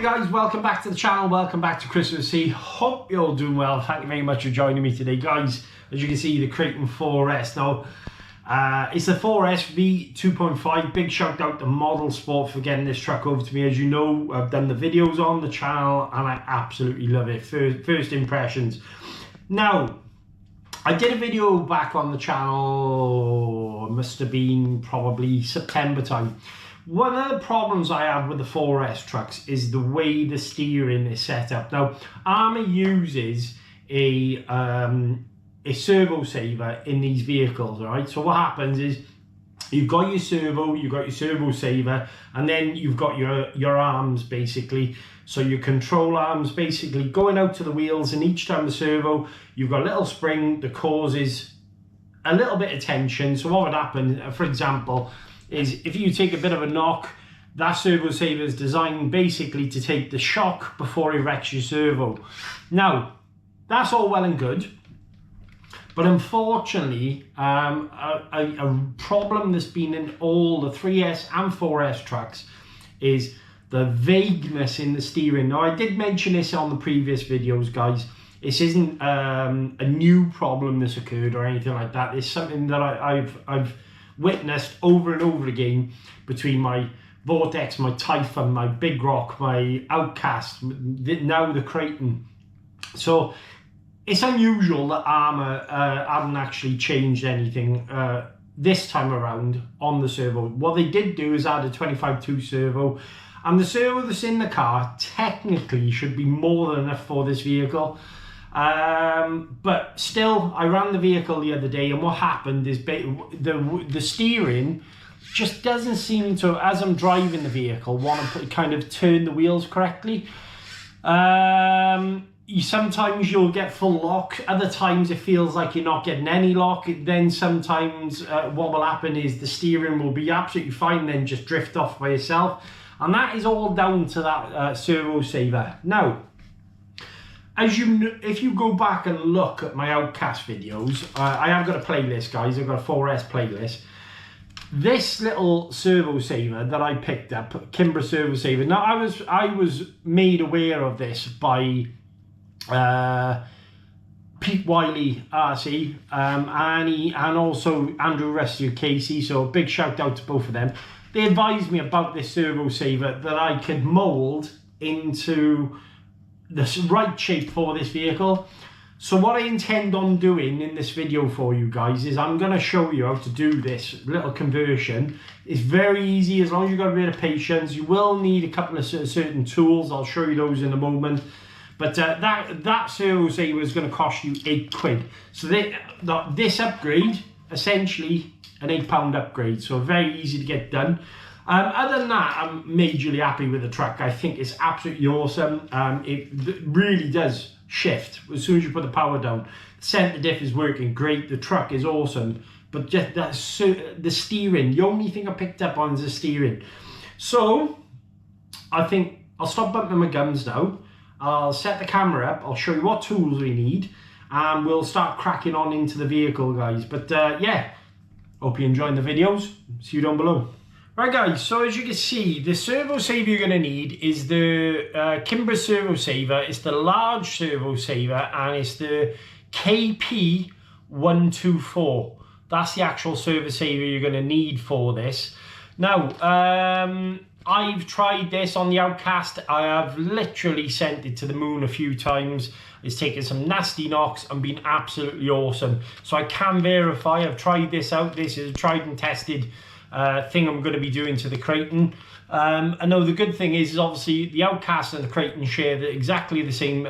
guys, welcome back to the channel, welcome back to Christmas Eve. Hope you're all doing well. Thank you very much for joining me today, guys. As you can see, the Kraton 4S. Now, it's the 4S v2.5. Big shout out to Model Sport for getting this truck over to me. As you know, I've done the videos on the channel and I absolutely love it. First impressions. Now, I did a video back on the channel, must have been probably September time. One of the problems I have with the 4S trucks is the way the steering is set up. Now, Arrma uses a servo saver in these vehicles, all right? So what happens is you've got your servo, you've got your servo saver, and then you've got your arms basically. So your control arms basically going out to the wheels, and each time the servo, you've got a little spring that causes a little bit of tension. So what would happen, for example, is if you take a bit of a knock, that servo saver is designed basically to take the shock before it wrecks your servo. Now, that's all well and good, but unfortunately, a problem that's been in all the 3S and 4S trucks is the vagueness in the steering. Now, I did mention this on the previous videos, guys. This isn't a new problem that's occurred or anything like that. It's something that I've witnessed over and over again between my Vortex, my Typhon, my Big Rock, my Outcast, now the Kraton. So it's unusual that Arrma hadn't actually changed anything this time around on the servo. What they did do is add a 25.2 servo, and the servo that's in the car technically should be more than enough for this vehicle. But still, I ran the vehicle the other day, and what happened is the steering just doesn't seem to, as I'm driving the vehicle, want to kind of turn the wheels correctly. Sometimes you'll get full lock, other times it feels like you're not getting any lock. Then sometimes what will happen is the steering will be absolutely fine, then just drift off by itself, and that is all down to that servo saver. Now, if you go back and look at my Outcast videos, I have got a playlist, guys. I've got a 4S playlist. This little servo saver that I picked up, Kimbourgh servo saver. Now, I was made aware of this by Pete Wiley, RC, and also Andrew Rusty, Casey. So a big shout out to both of them. They advised me about this servo saver that I could mold into the right shape for this vehicle. So what I intend on doing in this video for you guys is I'm going to show you how to do this little conversion. It's very easy as long as you've got a bit of patience. You will need a couple of certain tools. I'll show you those in a moment. But that servo saver is going to cost you £8. So this upgrade, essentially an £8 upgrade. So very easy to get done. Other than that, I'm majorly happy with the truck. I think it's absolutely awesome. It really does shift as soon as you put the power down. The centre diff is working great. The truck is awesome. But just the steering, the only thing I picked up on is the steering. So I think I'll stop bumping my gums now. I'll set the camera up. I'll show you what tools we need, and we'll start cracking on into the vehicle, guys. But yeah, hope you're enjoying the videos. See you down below. Right, guys, so as you can see, the servo saver you're going to need is the Kimbourgh servo saver. It's the large servo saver, and it's the KP124. That's the actual servo saver you're going to need for this. Now, I've tried this on the Outcast. I have literally sent it to the moon a few times. It's taken some nasty knocks and been absolutely awesome. So I can verify I've tried this out. This is a tried and tested thing I'm going to be doing to the Kraton. I know the good thing is obviously the Outcast and the Kraton share exactly the same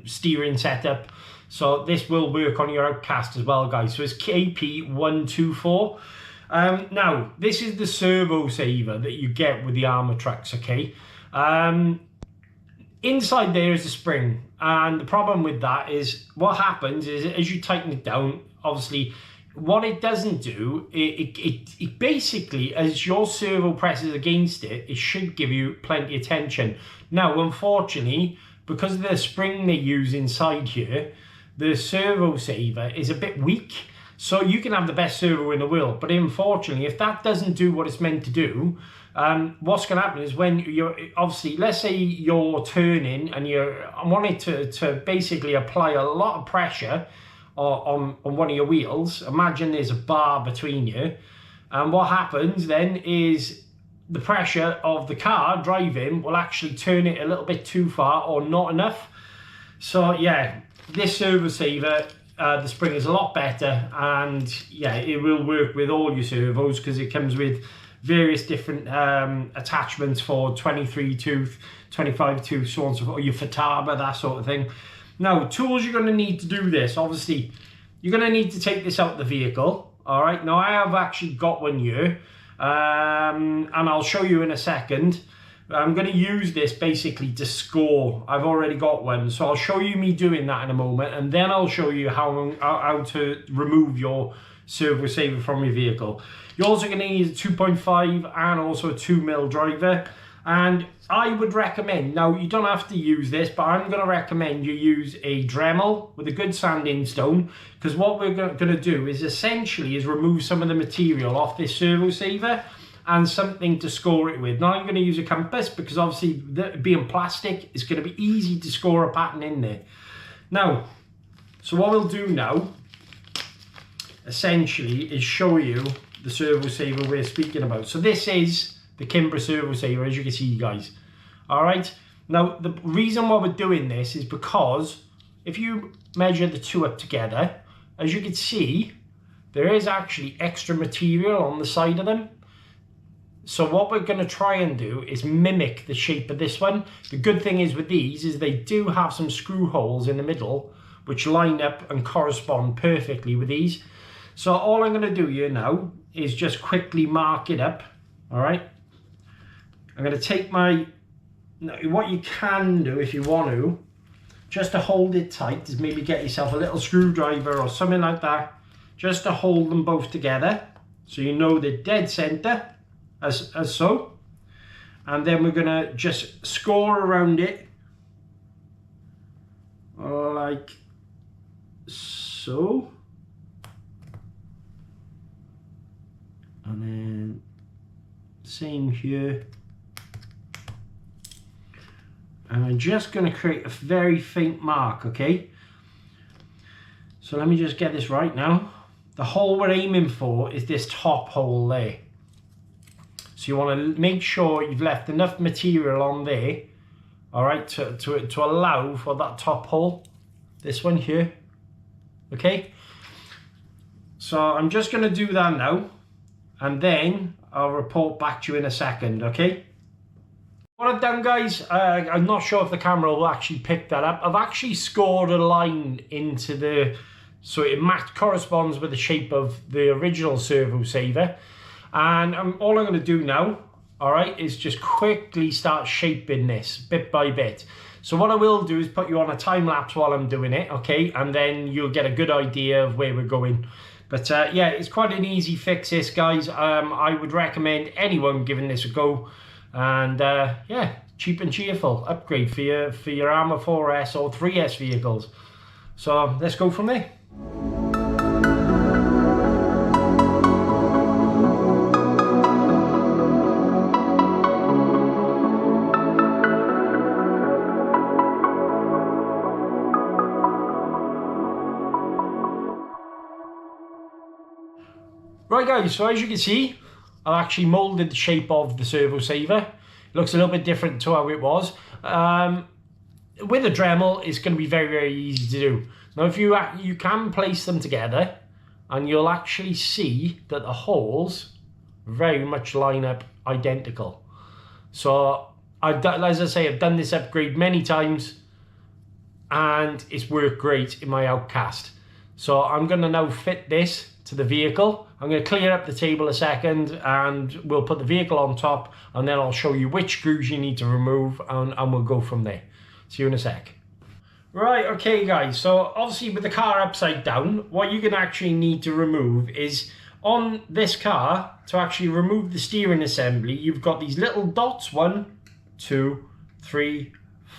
steering setup. So this will work on your Outcast as well, guys. So it's KP124. Now, this is the servo saver that you get with the Arrma trucks, okay? Inside there is a spring, and the problem with that is what happens is as you tighten it down, obviously, what it doesn't do, it basically, as your servo presses against it, it should give you plenty of tension. Now, unfortunately, because of the spring they use inside here, the servo saver is a bit weak. So you can have the best servo in the world, but unfortunately, if that doesn't do what it's meant to do, what's going to happen is when you're, obviously, let's say you're turning and you're wanting to basically apply a lot of pressure on one of your wheels. Imagine there's a bar between you, and what happens then is the pressure of the car driving will actually turn it a little bit too far or not enough. So yeah, this servo saver, the spring is a lot better, and yeah, it will work with all your servos because it comes with various different attachments for 23 tooth, 25 tooth, so on and so forth, or your Fataba, that sort of thing. Now, tools you're going to need to do this, obviously, you're going to need to take this out the vehicle. All right, now I have actually got one here, and I'll show you in a second. I'm going to use this basically to score. I've already got one, so I'll show you me doing that in a moment, and then I'll show you how to remove your servo saver from your vehicle. You're also going to need a 2.5 and also a 2mm driver, and I would recommend, now you don't have to use this, but I'm going to recommend you use a Dremel with a good sanding stone, because what we're going to do is essentially remove some of the material off this servo saver and something to score it with. Now I'm going to use a compass because obviously being plastic, it's going to be easy to score a pattern in there. Now, so what we'll do now essentially is show you the servo saver we're speaking about. So this is the Kimbourgh servo saver, as you can see, guys. All right, now the reason why we're doing this is because if you measure the two up together, as you can see, there is actually extra material on the side of them. So what we're going to try and do is mimic the shape of this one. The good thing is with these is they do have some screw holes in the middle which line up and correspond perfectly with these. So all I'm going to do here now is just quickly mark it up. All right, I'm going to take my, what you can do if you want to, just to hold it tight, is maybe get yourself a little screwdriver or something like that, just to hold them both together so you know they're dead center. As so, and then we're gonna just score around it like so, and then same here, and I'm just gonna create a very faint mark. Okay, so let me just get this right now. The hole we're aiming for is this top hole there. So you want to make sure you've left enough material on there, all right, to allow for that top hole, this one here, okay? So I'm just going to do that now, and then I'll report back to you in a second, okay? What I've done, guys, I'm not sure if the camera will actually pick that up. I've actually scored a line into the, so it corresponds with the shape of the original servo saver. And all I'm going to do now, all right, is just quickly start shaping this bit by bit. So what I will do is put you on a time lapse while I'm doing it, okay? And then you'll get a good idea of where we're going. But yeah, it's quite an easy fix, this, guys. I would recommend anyone giving this a go. And yeah, cheap and cheerful upgrade for your Arrma 4S or 3S vehicles. So let's go from there. Right, guys, so as you can see, I've actually moulded the shape of the servo saver. It looks a little bit different to how it was. With a Dremel, it's going to be very, very easy to do. Now, if you can place them together, and you'll actually see that the holes very much line up identical. So, as I say, I've done this upgrade many times, and it's worked great in my Outcast. So I'm going to now fit this to the vehicle. I'm going to clear up the table a second, and we'll put the vehicle on top, and then I'll show you which screws you need to remove, and we'll go from there. See you in a sec. Right, okay, guys, so obviously with the car upside down, what you're going to actually need to remove is, on this car, to actually remove the steering assembly, you've got these little dots, 1, 2, 3,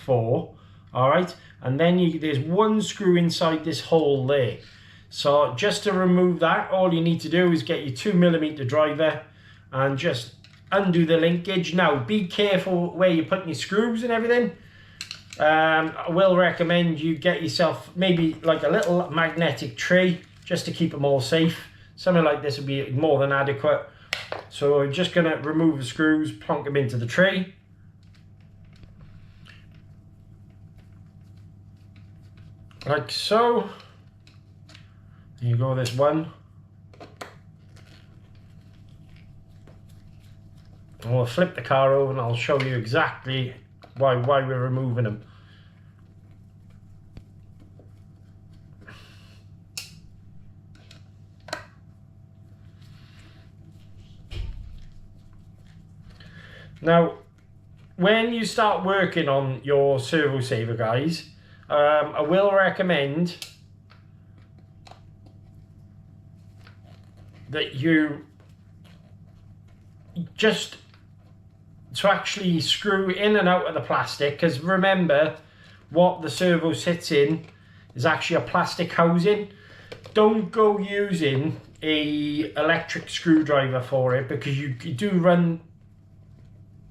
4, all right, and then there's one screw inside this hole there. So just to remove that, all you need to do is get your 2mm driver and just undo the linkage. Now be careful where you're putting your screws and everything. I will recommend you get yourself maybe like a little magnetic tray just to keep them all safe. Something like this would be more than adequate. So we're just going to remove the screws, plonk them into the tray. Like so. There you go, this one. And we'll flip the car over and I'll show you exactly why we're removing them. Now, when you start working on your servo saver, guys, I will recommend that you just to actually screw in and out of the plastic, because remember what the servo sits in is actually a plastic housing. Don't go using a electric screwdriver for it, because you do run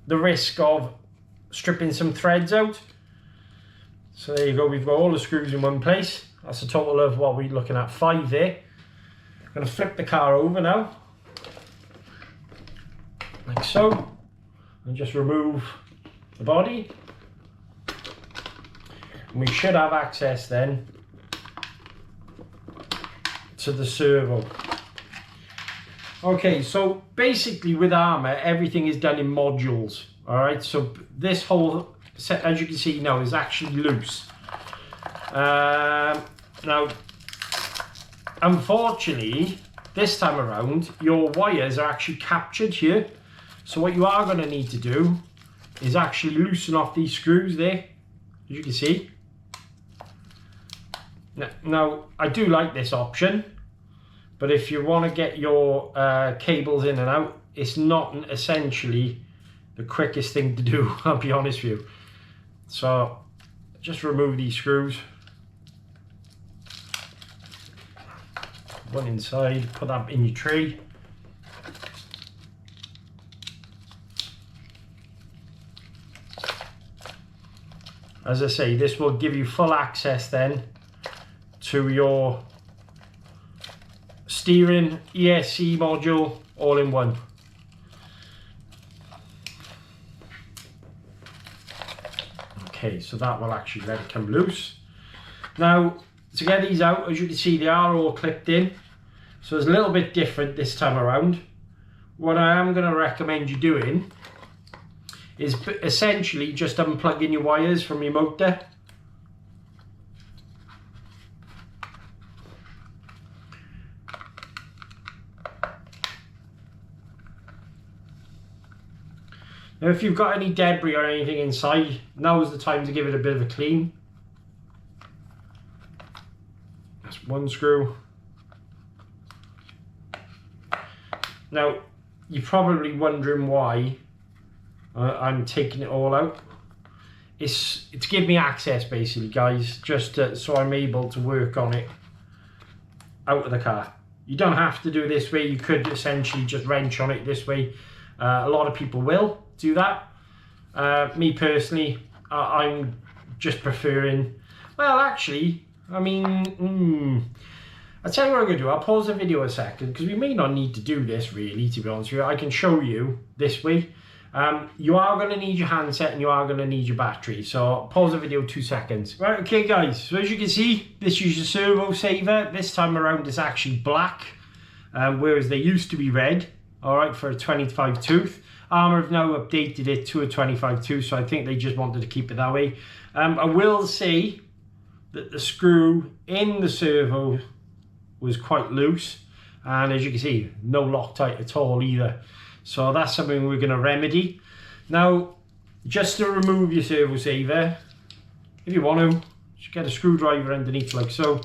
the risk of stripping some threads out. So there you go, we've got all the screws in one place. That's a total of what we're looking at, 5 there. I'm going to flip the car over now, like so, and just remove the body. And we should have access then to the servo. Okay, so basically with Arrma, everything is done in modules. All right, so this whole set, as you can see now, is actually loose. Now, unfortunately, this time around, your wires are actually captured here. So what you are going to need to do is actually loosen off these screws there, as you can see. Now, I do like this option, but if you want to get your cables in and out, it's not essentially the quickest thing to do, I'll be honest with you. So just remove these screws. One inside, put that in your tray. As I say, this will give you full access then to your steering, ESC module, all in one. Okay, so that will actually let it come loose. Now, to get these out, as you can see, they are all clipped in. So it's a little bit different this time around. What I am going to recommend you doing is essentially just unplugging your wires from your motor. Now, if you've got any debris or anything inside, now is the time to give it a bit of a clean. That's one screw. Now, you're probably wondering why I'm taking it all out. It's to give me access, basically, guys, just so I'm able to work on it out of the car. You don't have to do it this way. You could essentially just wrench on it this way. A lot of people will do that. Me personally, I'm just preferring, well, actually, I mean, I'll tell you what I'm going to do. I'll pause the video a second, because we may not need to do this really, to be honest with you. I can show you this way. You are going to need your handset and you are going to need your battery. So pause the video 2 seconds. Right, okay guys, so as you can see, this is your servo saver. This time around it's actually black, whereas they used to be red, all right, for a 25 tooth. Arrma have now updated it to a 25 tooth, so I think they just wanted to keep it that way. I will say that the screw in the servo was quite loose, and as you can see, no Loctite at all either. So that's something we're going to remedy. Now, just to remove your servo saver, if you want to, just get a screwdriver underneath like so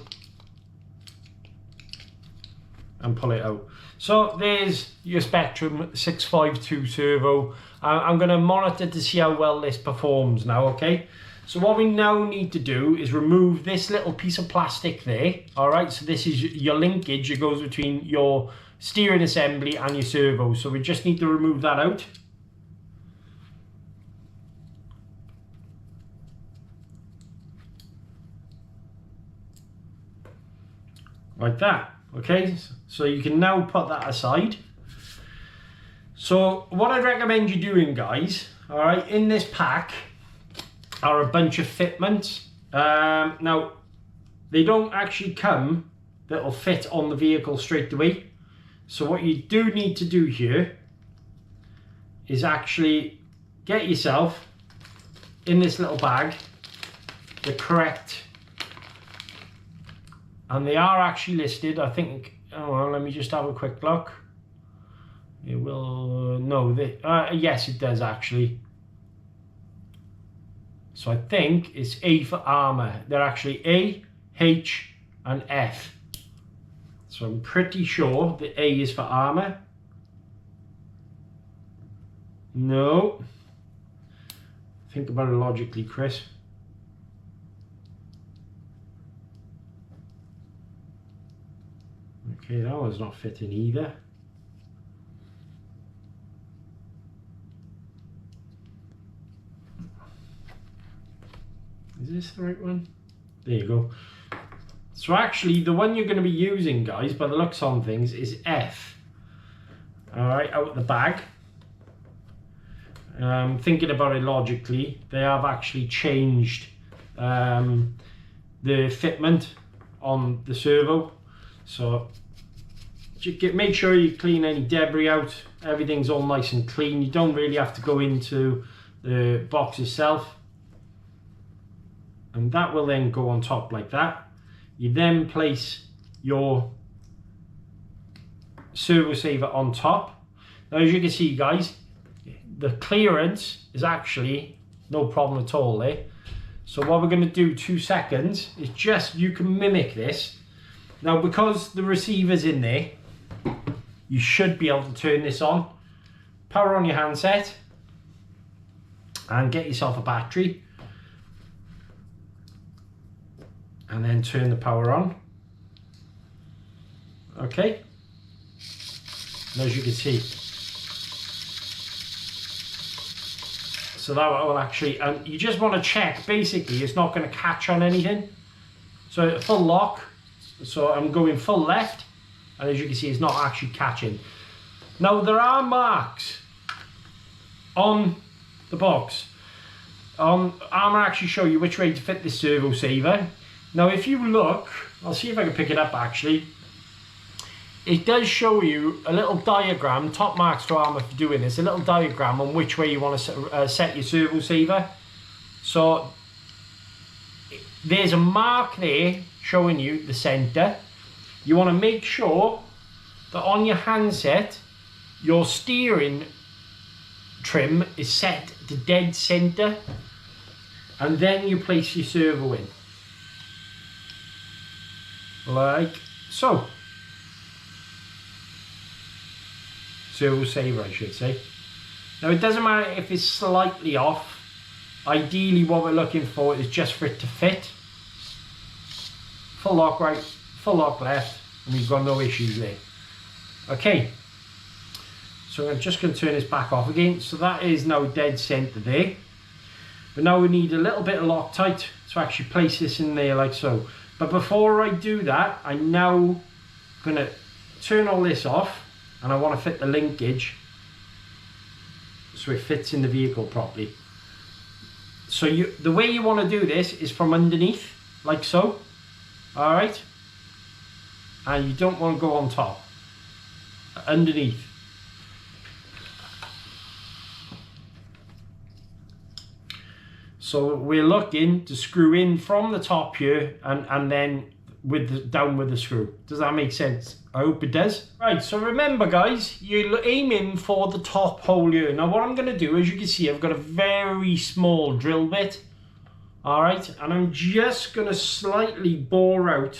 and pull it out. So there's your Spectrum 652 servo. I'm going to monitor to see how well this performs now, okay? So what we now need to do is remove this little piece of plastic there. All right, so this is your linkage. It goes between your steering assembly and your servo. So we just need to remove that out. Like that, okay? So you can now put that aside. So what I'd recommend you doing, guys, all right, in this pack are a bunch of fitments. Now, they don't actually come that'll fit on the vehicle straight away. So what you do need to do here is actually get yourself in this little bag the correct, and they are actually listed, I think. Oh, well, let me just have a quick look. It will, no, yes, it does actually. So I think it's A for Arrma. They're actually A, H, and F. So I'm pretty sure the A is for Arrma. No. Think about it logically, Chris. Okay, that one's not fitting either. Is this the right one? There you go. So actually, the one you're going to be using, guys, by the looks on things, is F. Alright, out of the bag. Thinking about it logically, they have actually changed the fitment on the servo. So make sure you clean any debris out. Everything's all nice and clean. You don't really have to go into the box itself. And that will then go on top like that. You then place your servo saver on top. Now, as you can see, guys, the clearance is actually no problem at all there. So what we're going to do 2 seconds is just, you can mimic this. Now, because the receiver's in there, you should be able to turn this on. Power on your handset and get yourself a battery. And then turn the power on. Okay. And as you can see, so that will actually, and you just want to check, basically, it's not going to catch on anything. So full lock, so I'm going full left, and as you can see, it's not actually catching. Now, there are marks on the box. Arrma actually show you which way to fit this servo saver. Now, if you look, I'll see if I can pick it up actually. It does show you a little diagram, top marks to Arrma for doing this, a little diagram on which way you want to set your servo saver. So there's a mark there showing you the center. You want to make sure that on your handset, your steering trim is set to dead center, and then you place your servo in. Like so. Servo saver, I should say. Now, it doesn't matter if it's slightly off. Ideally, what we're looking for is just for it to fit. Full lock right, full lock left, and we've got no issues there. Okay, so I'm just going to turn this back off again. So that is now dead center there. But now we need a little bit of Loctite to actually place this in there like so. But before I do that, I'm now going to turn all this off, and I want to fit the linkage so it fits in the vehicle properly. So the way you want to do this is from underneath, like so. All right, and you don't want to go on top. Underneath. So we're looking to screw in from the top here and then down with the screw. Does that make sense? I hope it does. Right, so remember, guys, you're aiming for the top hole here. Now what I'm going to do, as you can see, I've got a very small drill bit. All right, and I'm just going to slightly bore out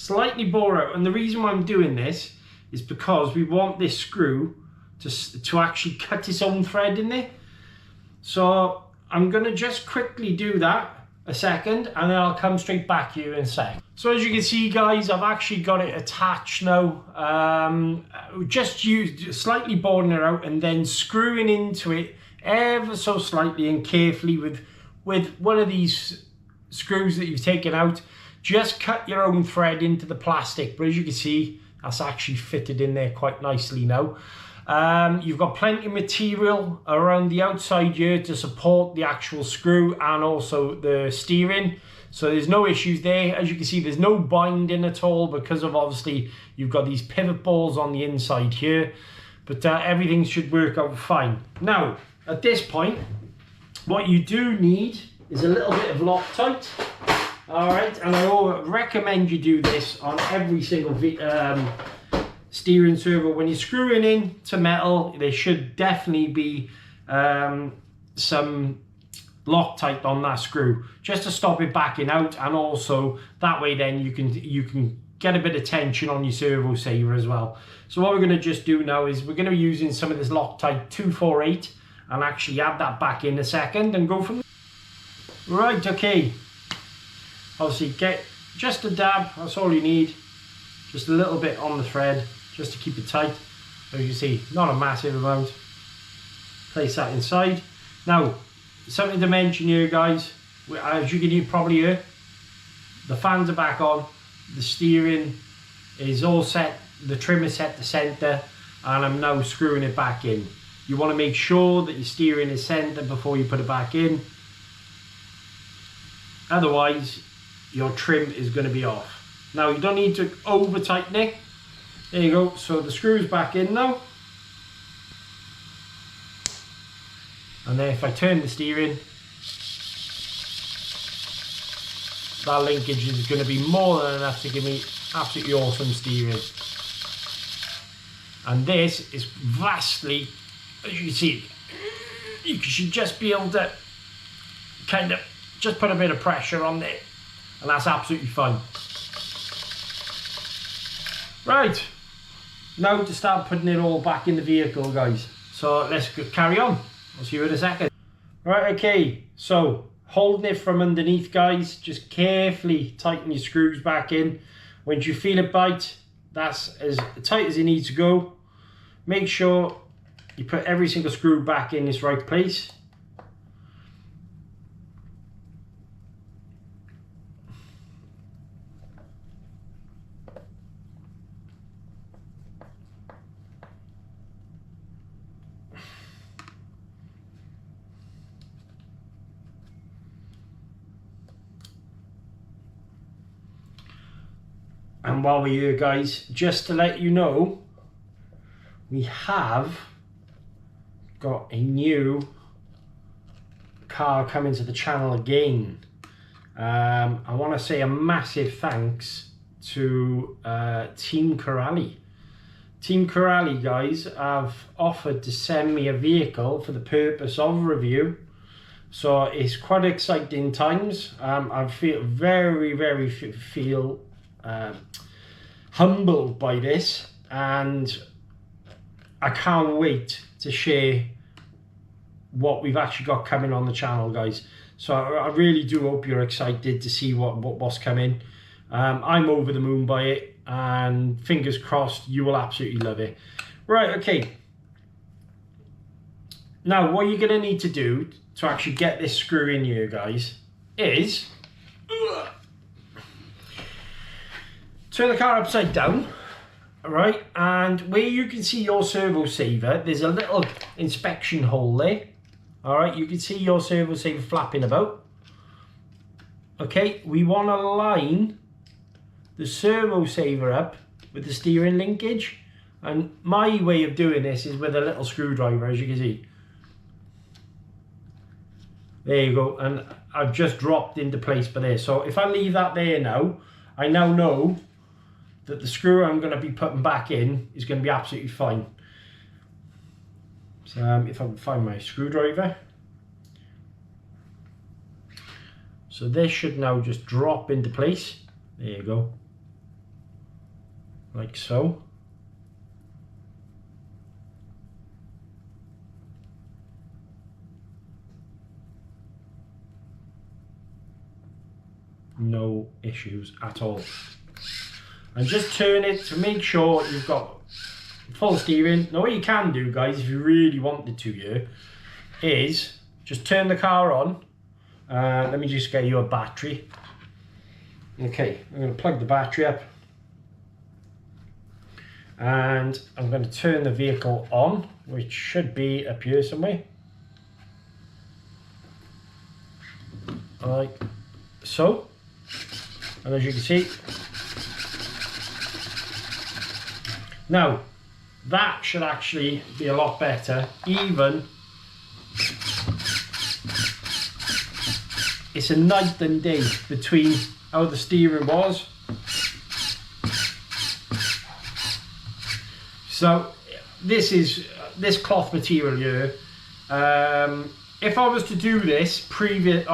slightly bore out, and the reason why I'm doing this is because we want this screw to actually cut its own thread in there. So I'm going to just quickly do that a second, and then I'll come straight back here in a sec. So as you can see, guys, I've actually got it attached now. Just slightly boring it out and then screwing into it ever so slightly and carefully with one of these screws that you've taken out. Just cut your own thread into the plastic, but as you can see, that's actually fitted in there quite nicely now. You've got plenty of material around the outside here to support the actual screw and also the steering, so there's no issues there. As you can see, there's no binding at all because of obviously you've got these pivot balls on the inside here, but everything should work out fine. Now at this point, what you do need is a little bit of Loctite. All right, and I recommend you do this on every single steering servo. When you're screwing in to metal, there should definitely be some Loctite on that screw just to stop it backing out, and also that way then you can get a bit of tension on your servo saver as well. So what we're going to just do now is we're going to be using some of this Loctite 248 and actually add that back in a second and go from there. Right, okay, obviously get just a dab, that's all you need, just a little bit on the thread just to keep it tight. As you see, not a massive amount. Place that inside. Now, something to mention here, guys, as you can probably hear, the fans are back on, the steering is all set, the trim is set to center, and I'm now screwing it back in. You want to make sure that your steering is centered before you put it back in, otherwise your trim is going to be off. Now you don't need to over tighten it. There you go, so the screw's back in now. And then if I turn the steering, that linkage is going to be more than enough to give me absolutely awesome steering. And this is vastly, as you can see, you should just be able to kind of just put a bit of pressure on there, and that's absolutely fine. Right, now to start putting it all back in the vehicle, guys. So let's carry on. I'll see you in a second. Right, okay, so holding it from underneath, guys, just carefully tighten your screws back in. Once you feel it bite, that's as tight as it needs to go. Make sure you put every single screw back in its right place. And while we're here, guys, just to let you know, we have got a new car coming to the channel again. I want to say a massive thanks to Team Corrali. Team Corrali, guys, have offered to send me a vehicle for the purpose of review. So it's quite exciting times. I feel very humbled by this, and I can't wait to share what we've actually got coming on the channel, guys. So I really do hope you're excited to see what's coming. I'm over the moon by it, and fingers crossed you will absolutely love it. Right, okay, now what you're going to need to do to actually get this screw in here, guys, is turn the car upside down, all right, and where you can see your servo saver, there's a little inspection hole there, all right, you can see your servo saver flapping about. Okay, we want to line the servo saver up with the steering linkage, and my way of doing this is with a little screwdriver, as you can see. There you go, and I've just dropped into place for there. So if I leave that there now, I now know that the screw I'm going to be putting back in is going to be absolutely fine. So if I can find my screwdriver. So this should now just drop into place. There you go. like so. No issues at all. And just turn it to make sure you've got full steering. Now what you can do, guys, if you really wanted to here, is just turn the car on. Let me just get you a battery. Okay, I'm going to plug the battery up. And I'm going to turn the vehicle on, which should be up here somewhere. Like so. And as you can see, now that should actually be a lot better. Even it's a night and day between how the steering was. So this cloth material here. If I was to do this previously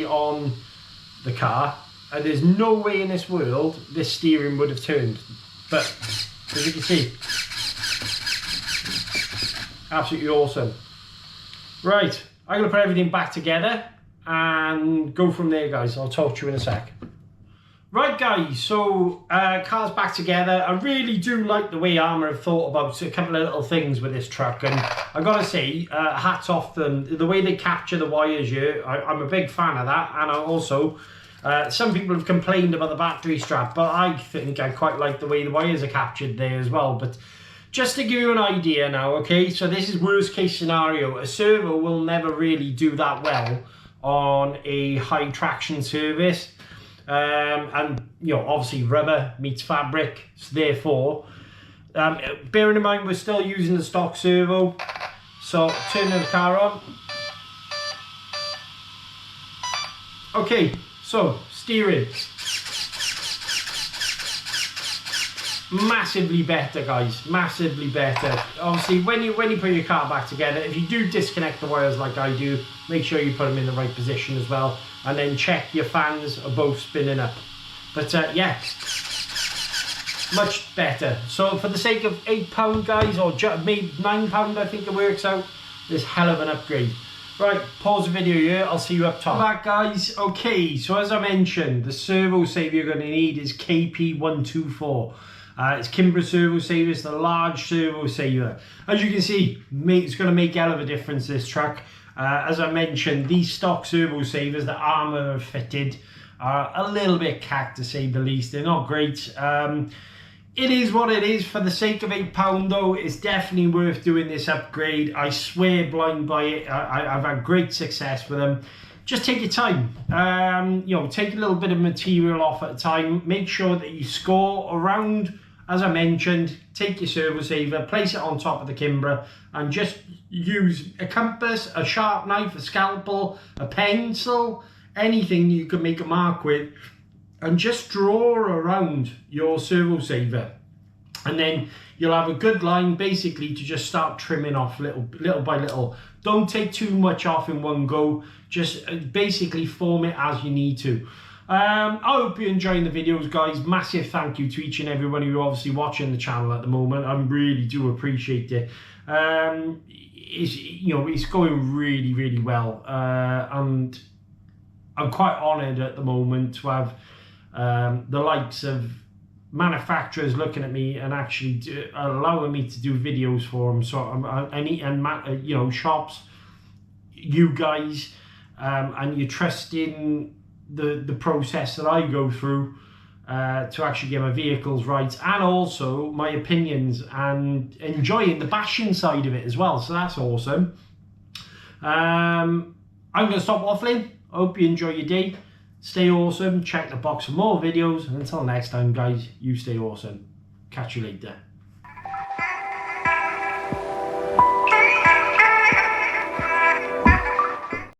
on the car, there's no way in this world this steering would have turned. But as you can see, absolutely awesome. Right, I'm going to put everything back together and go from there, guys. I'll talk to you in a sec. Right, guys, so car's back together. I really do like the way Arrma have thought about a couple of little things with this truck, and I gotta say, hats off them. The way they capture the wires here, I'm a big fan of that. And I also, some people have complained about the battery strap, but I think I quite like the way the wires are captured there as well. But just to give you an idea now, okay, so this is worst case scenario. A servo will never really do that well on a high traction surface. And you know, obviously rubber meets fabric, so therefore, bearing in mind we're still using the stock servo, so turning the car on. Okay, so steering, massively better, guys, massively better. Obviously when you put your car back together, if you do disconnect the wires like I do, make sure you put them in the right position as well, and then check your fans are both spinning up. But yeah, much better. So for the sake of £8, guys, or maybe £9, I think it works out, this hell of an upgrade. Right, pause the video here, I'll see you up top. Back, guys. Okay, so as I mentioned, the servo saver you're going to need is KP124. It's Kimbourgh servo saver, it's the large servo saver. As you can see, it's going to make hell of a difference, this truck. As I mentioned, these stock servo savers that Arrma have fitted are a little bit cack, to say the least. They're not great. It is what it is. For the sake of £8 though, it's definitely worth doing this upgrade. I swear blind by it. I've had great success with them. Just take your time. You know, take a little bit of material off at a time. Make sure that you score around, as I mentioned, take your servo saver, place it on top of the Kimbourgh, and just use a compass, a sharp knife, a scalpel, a pencil, anything you can make a mark with, and just draw around your servo saver. And then you'll have a good line basically to just start trimming off little by little. Don't take too much off in one go, just basically form it as you need to. I hope you're enjoying the videos, guys. Massive thank you to each and everyone who's obviously watching the channel at the moment. I really do appreciate it. It's going really well, and I'm quite honoured at the moment to have the likes of manufacturers looking at me and actually allowing me to do videos for them. So you know, shops, you guys, and you trust in the process that I go through to actually get my vehicles right, and also my opinions, and enjoying the bashing side of it as well. So that's awesome. I'm going to stop waffling. I hope you enjoy your day. Stay awesome. Check the box for more videos. And until next time, guys, you stay awesome. Catch you later.